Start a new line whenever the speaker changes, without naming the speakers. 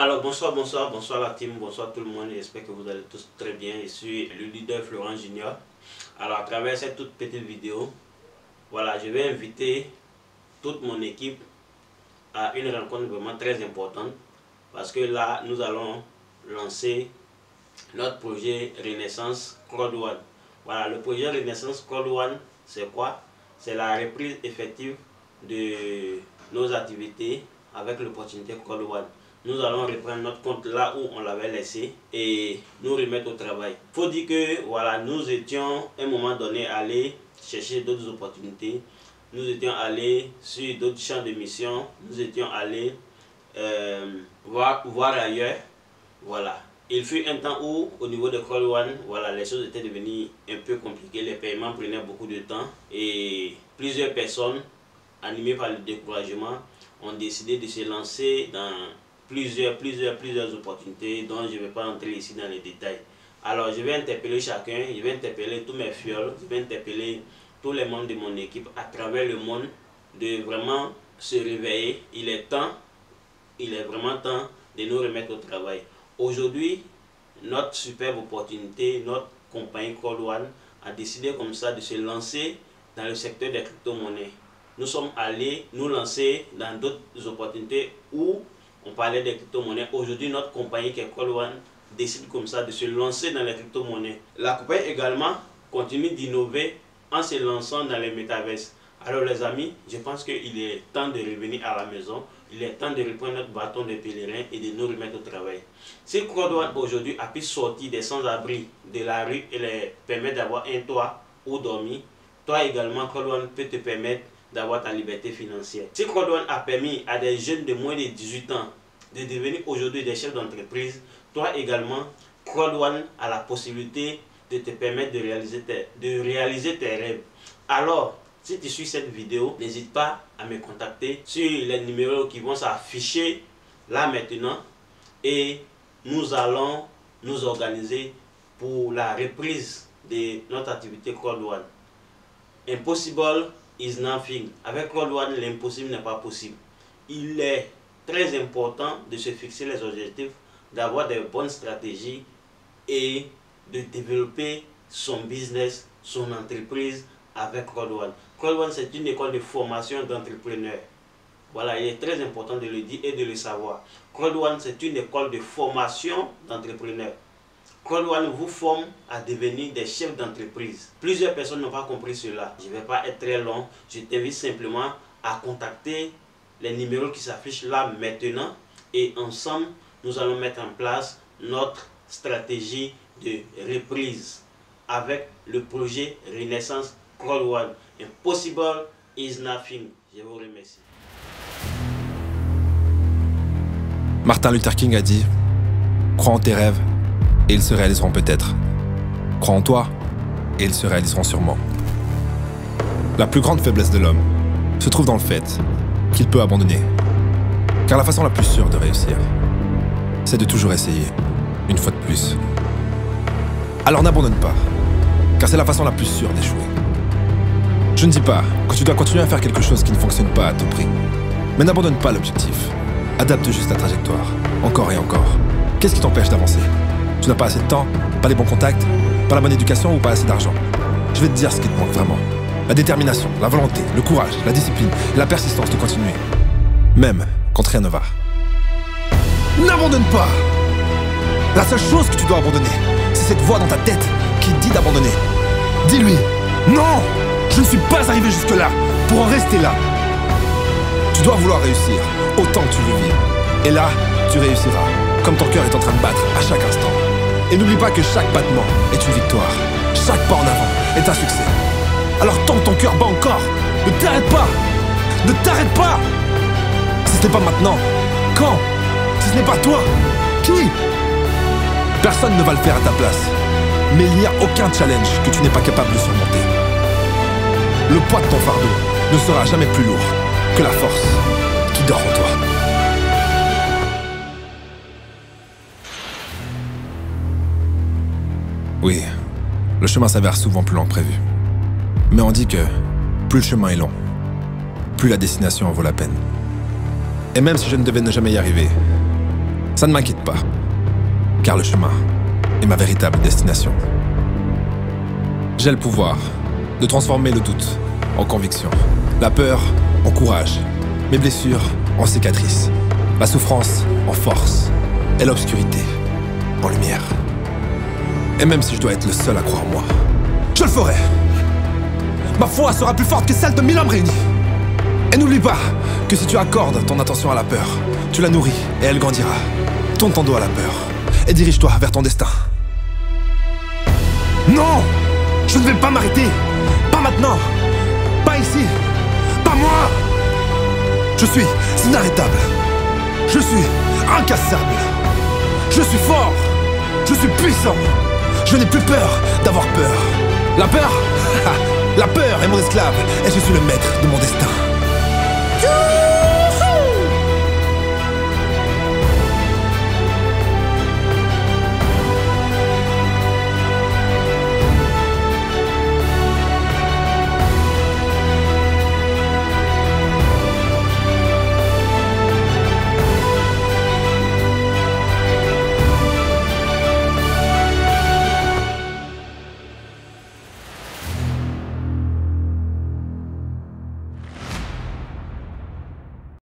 Alors bonsoir la team, bonsoir tout le monde, j'espère que vous allez tous très bien. Je suis le leader Florent Junior. Alors à travers cette toute petite vidéo, voilà, je vais inviter toute mon équipe à une rencontre vraiment très importante. Parce que là, nous allons lancer notre projet Renaissance Crowd One. Voilà, le projet Renaissance Crowd One, c'est quoi? C'est la reprise effective de nos activités avec l'opportunité Crowd One. Nous allons reprendre notre compte là où on l'avait laissé et nous remettre au travail. Il faut dire que voilà, nous étions à un moment donné allés chercher d'autres opportunités. Nous étions allés sur d'autres champs de mission. Nous étions allés voir ailleurs. Voilà. Il fut un temps où au niveau de Crowd One, voilà, les choses étaient devenues un peu compliquées. Les paiements prenaient beaucoup de temps et plusieurs personnes animées par le découragement ont décidé de se lancer dans plusieurs opportunités dont je ne vais pas entrer ici dans les détails. Alors je vais interpeller chacun, je vais interpeller tous mes fioles, je vais interpeller tous les membres de mon équipe à travers le monde de vraiment se réveiller. Il est vraiment temps de nous remettre au travail. Aujourd'hui, notre superbe opportunité, notre compagnie Crowd One a décidé comme ça de se lancer dans le secteur des crypto-monnaies. Nous sommes allés nous lancer dans d'autres opportunités où on parlait des crypto-monnaies. Aujourd'hui, notre compagnie qui est Crowd One décide comme ça de se lancer dans les crypto-monnaies. La compagnie également continue d'innover en se lançant dans les métaverses. Alors les amis, je pense qu'il est temps de revenir à la maison. Il est temps de reprendre notre bâton de pèlerin et de nous remettre au travail. Si Crowd One aujourd'hui a pu sortir des sans-abri de la rue et les permettre d'avoir un toit où dormir, toi également Crowd One peut te permettre d'avoir ta liberté financière. Si Crowd One a permis à des jeunes de moins de 18 ans de devenir aujourd'hui des chefs d'entreprise, toi également, Crowd One a la possibilité de te permettre de réaliser tes rêves. Alors, si tu suis cette vidéo, n'hésite pas à me contacter sur les numéros qui vont s'afficher là maintenant et nous allons nous organiser pour la reprise de notre activité Crowd One. Impossible is nothing. Avec Crowd One, l'impossible n'est pas possible. Il est très important de se fixer les objectifs, d'avoir des bonnes stratégies et de développer son business, son entreprise avec Crowd One. Crowd One, c'est une école de formation d'entrepreneurs. Voilà, il est très important de le dire et de le savoir. Crowd One, c'est une école de formation d'entrepreneurs. Crowd One vous forme à devenir des chefs d'entreprise. Plusieurs personnes n'ont pas compris cela. Je ne vais pas être très long. Je t'invite simplement à contacter les numéros qui s'affichent là maintenant. Et ensemble, nous allons mettre en place notre stratégie de reprise avec le projet Renaissance Crowd One. Impossible is nothing. Je vous remercie.
Martin Luther King a dit « Crois en tes rêves et ils se réaliseront peut-être. Crois en toi et ils se réaliseront sûrement. » La plus grande faiblesse de l'homme se trouve dans le fait qu'il peut abandonner. Car la façon la plus sûre de réussir, c'est de toujours essayer, une fois de plus. Alors n'abandonne pas, car c'est la façon la plus sûre d'échouer. Je ne dis pas que tu dois continuer à faire quelque chose qui ne fonctionne pas à tout prix. Mais n'abandonne pas l'objectif. Adapte juste la trajectoire, encore et encore. Qu'est-ce qui t'empêche d'avancer? Tu n'as pas assez de temps, pas les bons contacts, pas la bonne éducation ou pas assez d'argent? Je vais te dire ce qui te manque vraiment. La détermination, la volonté, le courage, la discipline, la persistance de continuer. Même quand rien ne va. N'abandonne pas! La seule chose que tu dois abandonner, c'est cette voix dans ta tête qui dit d'abandonner. Dis-lui, non! Je ne suis pas arrivé jusque-là pour en rester là. Tu dois vouloir réussir autant que tu veux vivre. Et là, tu réussiras, comme ton cœur est en train de battre à chaque instant. Et n'oublie pas que chaque battement est une victoire. Chaque pas en avant est un succès. Alors tant que ton cœur bat encore, ne t'arrête pas! Ne t'arrête pas! Si ce n'est pas maintenant, quand? Si ce n'est pas toi, qui? Personne ne va le faire à ta place. Mais il n'y a aucun challenge que tu n'es pas capable de surmonter. Le poids de ton fardeau ne sera jamais plus lourd que la force qui dort en toi. Oui, le chemin s'avère souvent plus long que prévu. Mais on dit que plus le chemin est long, plus la destination en vaut la peine. Et même si je ne devais ne jamais y arriver, Ça ne m'inquiète pas, car le chemin est ma véritable destination. J'ai le pouvoir de transformer le doute en conviction, la peur en courage, mes blessures en cicatrices, la souffrance en force et l'obscurité en lumière. Et même si je dois être le seul à croire en moi, je le ferai. Ma foi sera plus forte que celle de 1000 hommes réunis. Et n'oublie pas que si tu accordes ton attention à la peur, tu la nourris et elle grandira. Tourne ton dos à la peur et dirige-toi vers ton destin. Non! Je ne vais pas m'arrêter! Pas maintenant! Pas ici! Pas moi! Je suis inarrêtable! Je suis incassable! Je suis fort! Je suis puissant! Je n'ai plus peur d'avoir peur! La peur? La peur est mon esclave et je suis le maître de mon destin!